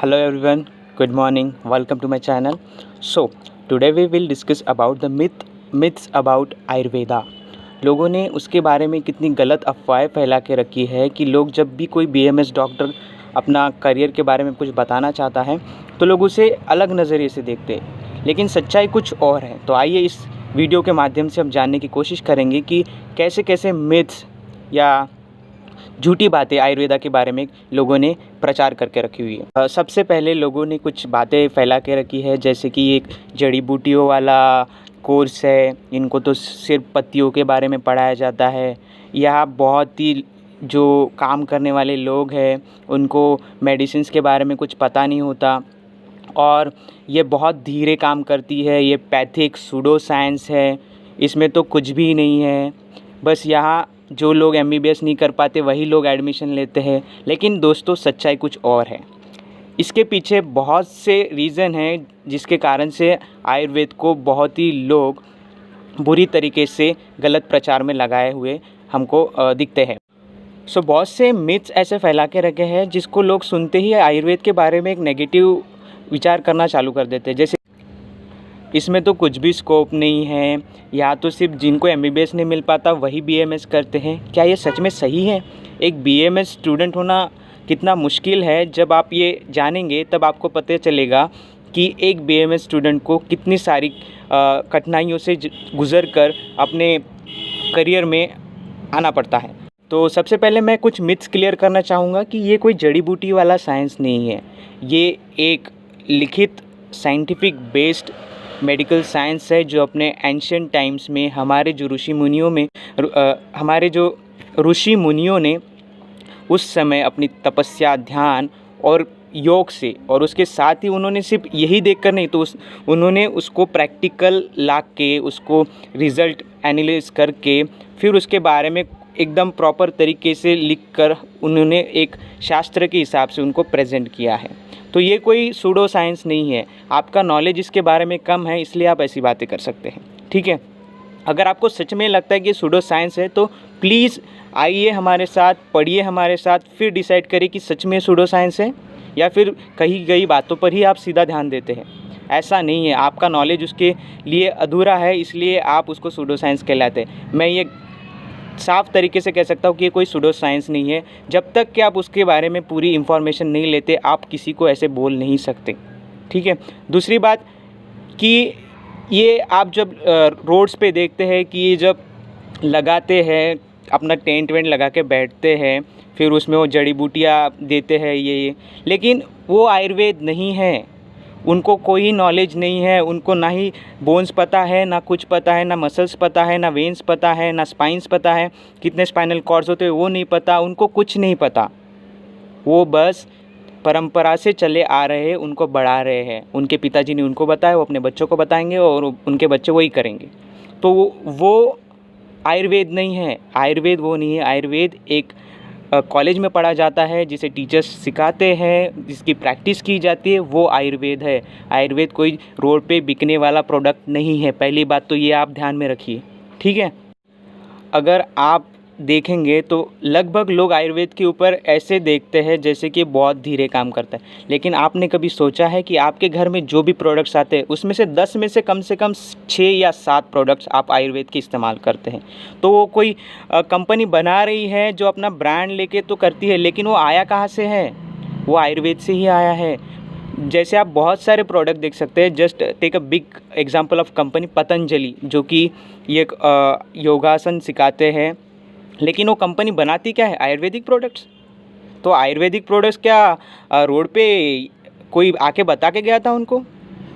Hello everyone, good morning. Welcome to my channel. So today we will discuss about the myths about Ayurveda. लोगों ने उसके बारे में कितनी गलत अफवाहें फैला के रखी है कि लोग जब भी कोई बीएमएस डॉक्टर अपना करियर के बारे में कुछ बताना चाहता है तो लोग उसे अलग नज़रिए से देखते हैं, लेकिन सच्चाई कुछ और है। तो आइए इस वीडियो के माध्यम से हम जानने की कोशिश करेंगे कि कैसे कैसे मिथ्स या झूठी बातें आयुर्वेदा के बारे में लोगों ने प्रचार करके रखी हुई है। सबसे पहले लोगों ने कुछ बातें फैला के रखी है, जैसे कि एक जड़ी बूटियों वाला कोर्स है, इनको तो सिर्फ पत्तियों के बारे में पढ़ाया जाता है। या बहुत ही जो काम करने वाले लोग हैं उनको मेडिसिन्स के बारे में कुछ पता नहीं होता और ये बहुत धीरे काम करती है, ये पैथिक सूडो साइंस है, इसमें तो कुछ भी नहीं है। बस यहाँ जो लोग एमबीबीएस नहीं कर पाते वही लोग एडमिशन लेते हैं। लेकिन दोस्तों सच्चाई कुछ और है। इसके पीछे बहुत से रीज़न हैं जिसके कारण से आयुर्वेद को बहुत ही लोग बुरी तरीके से गलत प्रचार में लगाए हुए हमको दिखते हैं। बहुत से मिथ्स ऐसे फैला के रखे हैं जिसको लोग सुनते ही आयुर्वेद के बारे में एक नेगेटिव विचार करना चालू कर देते हैं। जैसे इसमें तो कुछ भी स्कोप नहीं है, या तो सिर्फ जिनको एमबीबीएस नहीं मिल पाता वही बीएमएस करते हैं। क्या ये सच में सही है? एक बीएमएस स्टूडेंट होना कितना मुश्किल है, जब आप ये जानेंगे तब आपको पता चलेगा कि एक बीएमएस स्टूडेंट को कितनी सारी कठिनाइयों से गुज़र कर अपने करियर में आना पड़ता है। तो सबसे पहले मैं कुछ मिथ्स क्लियर करना चाहूँगा कि ये कोई जड़ी बूटी वाला साइंस नहीं है। ये एक लिखित साइंटिफिक बेस्ड मेडिकल साइंस है जो अपने एंशिएंट टाइम्स में हमारे जो ऋषि मुनियों ने उस समय अपनी तपस्या, ध्यान और योग से, और उसके साथ ही उन्होंने सिर्फ यही देखकर नहीं तो उन्होंने उसको प्रैक्टिकल ला के उसको रिज़ल्ट एनालाइज करके फिर उसके बारे में एकदम प्रॉपर तरीके से लिखकर उन्होंने एक शास्त्र के हिसाब से उनको प्रेजेंट किया है। तो ये कोई सूडो साइंस नहीं है। आपका नॉलेज इसके बारे में कम है, इसलिए आप ऐसी बातें कर सकते हैं, ठीक है। अगर आपको सच में लगता है कि सूडो साइंस है तो प्लीज़ आइए हमारे साथ, पढ़िए हमारे साथ, फिर डिसाइड करिए कि सच में सूडो साइंस है या फिर कही गई बातों पर ही आप सीधा ध्यान देते हैं। ऐसा नहीं है, आपका नॉलेज उसके लिए अधूरा है, इसलिए आप उसको सूडो साइंस कहलाते हैं। मैं ये साफ़ तरीके से कह सकता हूँ कि ये कोई सूडो साइंस नहीं है। जब तक कि आप उसके बारे में पूरी इन्फॉर्मेशन नहीं लेते आप किसी को ऐसे बोल नहीं सकते, ठीक है। दूसरी बात कि ये आप जब रोड्स पे देखते हैं कि ये जब लगाते हैं अपना टेंट वेंट लगा के बैठते हैं, फिर उसमें वो जड़ी बूटियाँ देते हैं ये, लेकिन वो आयुर्वेद नहीं है। उनको कोई नॉलेज नहीं है, उनको ना ही बोन्स पता है, ना कुछ पता है, ना मसल्स पता है, ना वेन्स पता है, ना स्पाइंस पता है, कितने स्पाइनल कॉर्ड्स होते हैं वो नहीं पता, उनको कुछ नहीं पता। वो बस परंपरा से चले आ रहे हैं, उनको बढ़ा रहे हैं। उनके पिताजी ने उनको बताया, वो अपने बच्चों को बताएंगे और उनके बच्चे वही करेंगे। तो वो आयुर्वेद नहीं है। आयुर्वेद वो नहीं है। आयुर्वेद एक कॉलेज में पढ़ा जाता है, जिसे टीचर्स सिखाते हैं, जिसकी प्रैक्टिस की जाती है, वो आयुर्वेद है। आयुर्वेद कोई रोड पे बिकने वाला प्रोडक्ट नहीं है। पहली बात तो ये आप ध्यान में रखिए, ठीक है। अगर आप देखेंगे तो लगभग लोग आयुर्वेद के ऊपर ऐसे देखते हैं जैसे कि बहुत धीरे काम करता है, लेकिन आपने कभी सोचा है कि आपके घर में जो भी प्रोडक्ट्स आते हैं उसमें से 10 में से कम 6 या 7 प्रोडक्ट्स आप आयुर्वेद के इस्तेमाल करते हैं। तो वो कोई कंपनी बना रही है जो अपना ब्रांड लेके तो करती है, लेकिन वो आया कहाँ से है? वो आयुर्वेद से ही आया है। जैसे आप बहुत सारे प्रोडक्ट देख सकते हैं। Just take a big example of company Patanjali, जो कि ये योगासन सिखाते हैं, लेकिन वो कंपनी बनाती क्या है? आयुर्वेदिक प्रोडक्ट्स। तो आयुर्वेदिक प्रोडक्ट्स क्या रोड पे कोई आके बता के गया था उनको?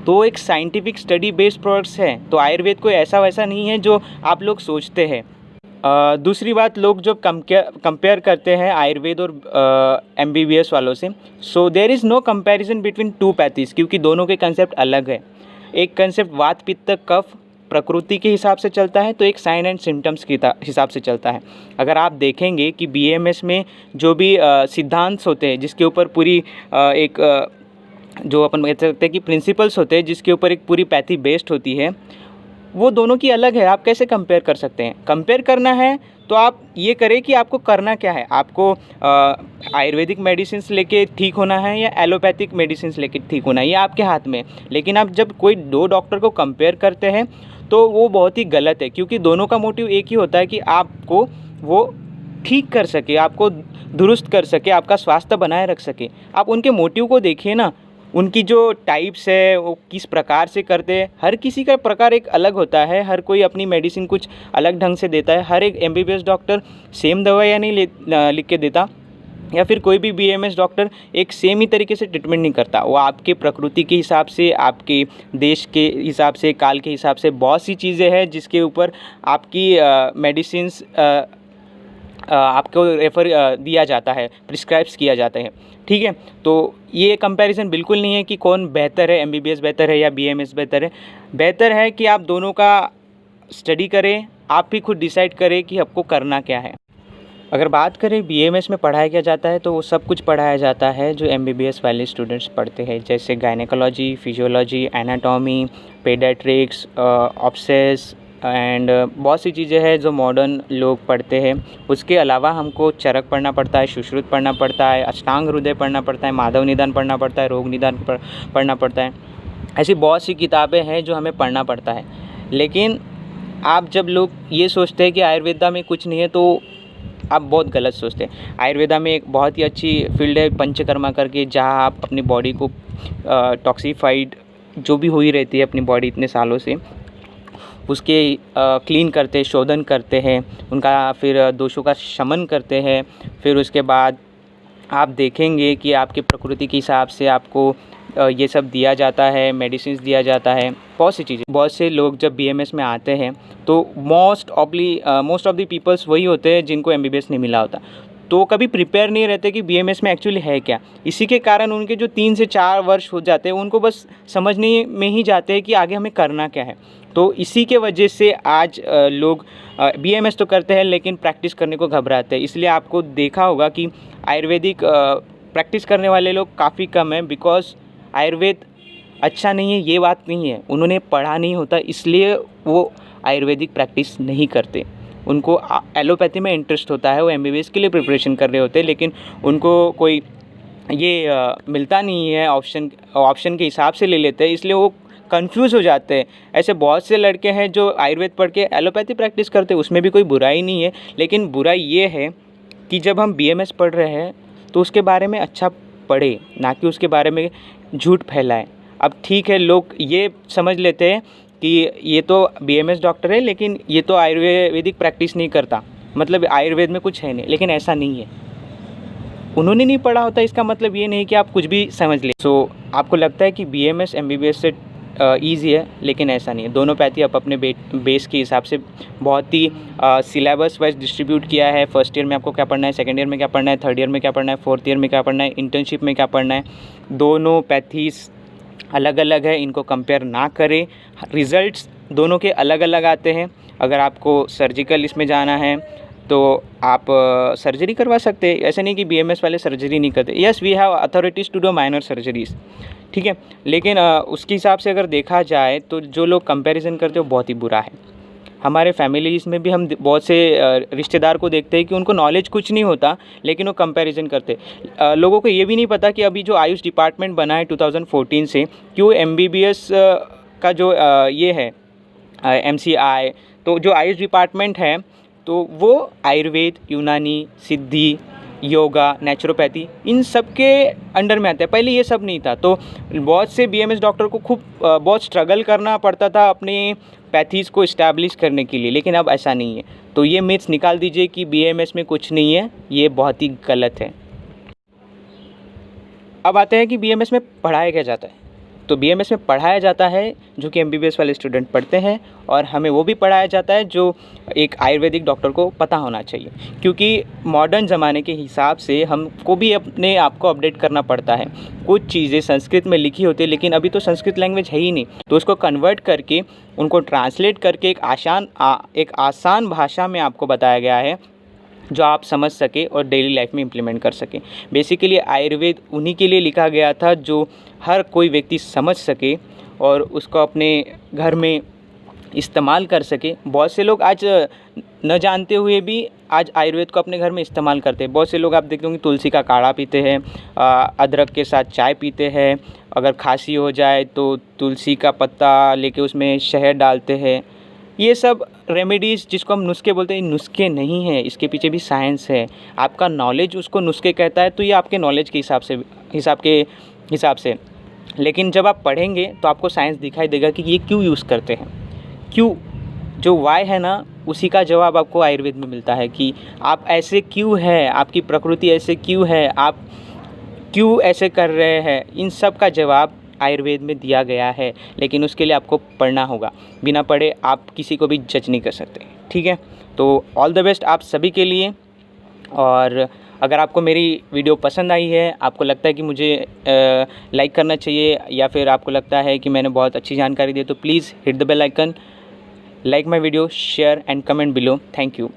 तो एक साइंटिफिक स्टडी बेस्ड प्रोडक्ट्स हैं। तो आयुर्वेद कोई ऐसा वैसा नहीं है जो आप लोग सोचते हैं। दूसरी बात, लोग जब कंपेयर करते हैं आयुर्वेद और एमबीबीएस वालों से, so there is no comparison between two pathies, क्योंकि दोनों के कंसेप्ट अलग है। एक कंसेप्ट वात पित्त कफ प्रकृति के हिसाब से चलता है, तो एक साइन एंड सिम्टम्स के हिसाब से चलता है। अगर आप देखेंगे कि बीएमएस में जो भी सिद्धांत होते हैं, जिसके ऊपर पूरी जो अपन कह सकते हैं कि प्रिंसिपल्स होते हैं, जिसके ऊपर एक पूरी पैथी बेस्ड होती है, वो दोनों की अलग है। आप कैसे कंपेयर कर सकते हैं? कंपेयर करना है तो आप ये करें कि आपको करना क्या है। आपको आयुर्वेदिक मेडिसिन्स लेके ठीक होना है या एलोपैथिक मेडिसिन्स लेके ठीक होना है, ये आपके हाथ में। लेकिन आप जब कोई दो डॉक्टर को कंपेयर करते हैं तो वो बहुत ही गलत है, क्योंकि दोनों का मोटिव एक ही होता है कि आपको वो ठीक कर सके, आपको दुरुस्त कर सके, आपका स्वास्थ्य बनाए रख सके। आप उनके मोटिव को देखिए ना, उनकी जो टाइप्स है वो किस प्रकार से करते हैं। हर किसी का प्रकार एक अलग होता है, हर कोई अपनी मेडिसिन कुछ अलग ढंग से देता है। हर एक एमबीबीएस डॉक्टर सेम दवाइयाँ नहीं लिख के देता, या फिर कोई भी बीएमएस डॉक्टर एक सेम ही तरीके से ट्रीटमेंट नहीं करता। वो आपके प्रकृति के हिसाब से, आपके देश के हिसाब से, काल के हिसाब से बहुत सी चीज़ें हैं जिसके ऊपर आपकी मेडिसिन्स आपको रेफ़र दिया जाता है, प्रिस्क्राइब्स किया जाता है। ठीक है, तो ये कंपैरिजन बिल्कुल नहीं है कि कौन बेहतर है, एमबीबीएस बेहतर है या बीएमएस बेहतर है। बेहतर है कि आप दोनों का स्टडी करें, आप ही खुद डिसाइड करें कि आपको करना क्या है। अगर बात करें बीएमएस में पढ़ाया क्या जाता है, तो वो सब कुछ पढ़ाया जाता है जो एमबीबीएस वाले स्टूडेंट्स पढ़ते हैं, जैसे gynaecology, physiology, anatomy, paediatrics, obs and बहुत सी चीज़ें हैं जो मॉडर्न लोग पढ़ते हैं। उसके अलावा हमको चरक पढ़ना पड़ता है, सुश्रुत पढ़ना पड़ता है, अष्टांग हृदय पढ़ना पड़ता है, माधव निदान पढ़ना पड़ता है, रोग निदान पढ़ना पड़ता है। ऐसी बहुत सी किताबें हैं जो हमें पढ़ना पड़ता है। लेकिन आप जब लोग ये सोचते हैं कि आयुर्वेदा में कुछ नहीं है, तो आप बहुत गलत सोचते हैं। आयुर्वेदा में एक बहुत ही अच्छी फील्ड है पंचकर्मा करके, जहाँ आप अपनी बॉडी को टॉक्सीफाइड जो भी हुई रहती है अपनी बॉडी इतने सालों से, उसके क्लीन करते हैं, शोधन करते हैं, उनका फिर दोषों का शमन करते हैं। फिर उसके बाद आप देखेंगे कि आपकी प्रकृति के हिसाब से आपको ये सब दिया जाता है, मेडिसिन दिया जाता है, बहुत सी चीज़ें। बहुत से लोग जब बीएमएस में आते हैं तो मोस्ट ऑफ द पीपल्स वही होते हैं जिनको एमबीबीएस नहीं मिला होता, तो कभी प्रिपेयर नहीं रहते कि बीएमएस में एक्चुअली है क्या। इसी के कारण उनके जो 3 से 4 वर्ष हो जाते हैं, उनको बस समझने में ही जाते हैं कि आगे हमें करना क्या है। तो इसी के वजह से आज लोग बीएमएस तो करते हैं लेकिन प्रैक्टिस करने को घबराते हैं। इसलिए आपको देखा होगा कि आयुर्वेदिक प्रैक्टिस करने वाले लोग काफ़ी कम हैं, बिकॉज आयुर्वेद अच्छा नहीं है ये बात नहीं है, उन्होंने पढ़ा नहीं होता इसलिए वो आयुर्वेदिक प्रैक्टिस नहीं करते। उनको एलोपैथी में इंटरेस्ट होता है, वो एमबीबीएस के लिए प्रिपरेशन कर रहे होते हैं, लेकिन उनको कोई ये मिलता नहीं है, ऑप्शन के हिसाब से ले लेते हैं, इसलिए वो कंफ्यूज हो जाते हैं। ऐसे बहुत से लड़के हैं जो आयुर्वेद पढ़ के एलोपैथी प्रैक्टिस करते हैं, उसमें भी कोई बुराई नहीं है। लेकिन बुराई ये है कि जब हम बीएमएस पढ़ रहे हैं तो उसके बारे में अच्छा पढ़े, ना कि उसके बारे में झूठ फैलाएं। अब ठीक है, लोग ये समझ लेते हैं कि ये तो बीएमएस डॉक्टर है लेकिन ये तो आयुर्वेदिक प्रैक्टिस नहीं करता, मतलब आयुर्वेद में कुछ है नहीं, लेकिन ऐसा नहीं है। उन्होंने नहीं पढ़ा होता इसका मतलब ये नहीं कि आप कुछ भी समझ लें। सो आपको लगता है कि बीएमएस एमबीबीएस से ईजी है, लेकिन ऐसा नहीं है। दोनों पैथी आप अपने बेस के हिसाब से बहुत ही सिलेबस वाइज डिस्ट्रीब्यूट किया है। फर्स्ट ईयर में आपको क्या पढ़ना है, सेकेंड ईयर में क्या पढ़ना है, थर्ड ईयर में क्या पढ़ना है, फोर्थ ईयर में क्या पढ़ना है, इंटर्नशिप में क्या पढ़ना है। दोनों पैथीज अलग अलग है, इनको कंपेयर ना करें। रिज़ल्ट्स दोनों के अलग अलग आते हैं। अगर आपको सर्जिकल इसमें जाना है तो आप सर्जरी करवा सकते हैं, ऐसा नहीं कि बीएमएस वाले सर्जरी नहीं करते। Yes, we have authorities to do minor surgeries, ठीक है, लेकिन उसके हिसाब से अगर देखा जाए तो जो लोग कंपैरिजन करते हैं वो बहुत ही बुरा है। हमारे फैमिलीज़ में भी हम बहुत से रिश्तेदार को देखते हैं कि उनको नॉलेज कुछ नहीं होता लेकिन वो कंपैरिजन करते। लोगों को ये भी नहीं पता कि अभी जो आयुष डिपार्टमेंट बना है 2014 से, कि वो एमबीबीएस का जो ये है एमसीआई, तो जो आयुष डिपार्टमेंट है तो वो आयुर्वेद, यूनानी, सिद्धि, योगा, नेचुरोपैथी, इन सब के अंडर में आता है। पहले ये सब नहीं था, तो बहुत से बीएमएस डॉक्टर को बहुत स्ट्रगल करना पड़ता था अपने पैथीज़ को इस्टेब्लिश करने के लिए, लेकिन अब ऐसा नहीं है। तो ये मिथ्स निकाल दीजिए कि बीएमएस में कुछ नहीं है, ये बहुत ही गलत है। अब आते हैं कि बीएमएस में पढ़ाया क्या जाता है। तो बीएमएस में पढ़ाया जाता है जो कि एमबीबीएस वाले स्टूडेंट पढ़ते हैं, और हमें वो भी पढ़ाया जाता है जो एक आयुर्वेदिक डॉक्टर को पता होना चाहिए, क्योंकि मॉडर्न ज़माने के हिसाब से हमको भी अपने आप को अपडेट करना पड़ता है। कुछ चीज़ें संस्कृत में लिखी होती है लेकिन अभी तो संस्कृत लैंग्वेज है ही नहीं, तो उसको कन्वर्ट करके उनको ट्रांसलेट करके एक आसान भाषा में आपको बताया गया है जो आप समझ सके और डेली लाइफ में इम्प्लीमेंट कर सके। बेसिकली आयुर्वेद उन्हीं के लिए लिखा गया था जो हर कोई व्यक्ति समझ सके और उसको अपने घर में इस्तेमाल कर सके। बहुत से लोग आज न जानते हुए भी आज आयुर्वेद को अपने घर में इस्तेमाल करते हैं। बहुत से लोग आप देखते होंगे तुलसी का काढ़ा पीते हैं, अदरक के साथ चाय पीते हैं, अगर खांसी हो जाए तो तुलसी का पत्ता लेके उसमें शहद डालते हैं। ये सब रेमेडीज़ जिसको हम नुस्खे बोलते हैं, नुस्खे नहीं हैं, इसके पीछे भी साइंस है। आपका नॉलेज उसको नुस्खे कहता है तो ये आपके नॉलेज के हिसाब से लेकिन जब आप पढ़ेंगे तो आपको साइंस दिखाई देगा कि ये क्यों यूज़ करते हैं, क्यों। जो वाई है ना, उसी का जवाब आपको आयुर्वेद में मिलता है कि आप ऐसे क्यों है, आपकी प्रकृति ऐसे क्यों है, आप क्यों ऐसे कर रहे हैं। इन सब का जवाब आयुर्वेद में दिया गया है, लेकिन उसके लिए आपको पढ़ना होगा। बिना पढ़े आप किसी को भी जज नहीं कर सकते, ठीक है। तो ऑल द बेस्ट आप सभी के लिए। और अगर आपको मेरी वीडियो पसंद आई है, आपको लगता है कि मुझे लाइक करना चाहिए, या फिर आपको लगता है कि मैंने बहुत अच्छी जानकारी दी, तो please hit the bell icon, like my video, share and comment below. Thank you.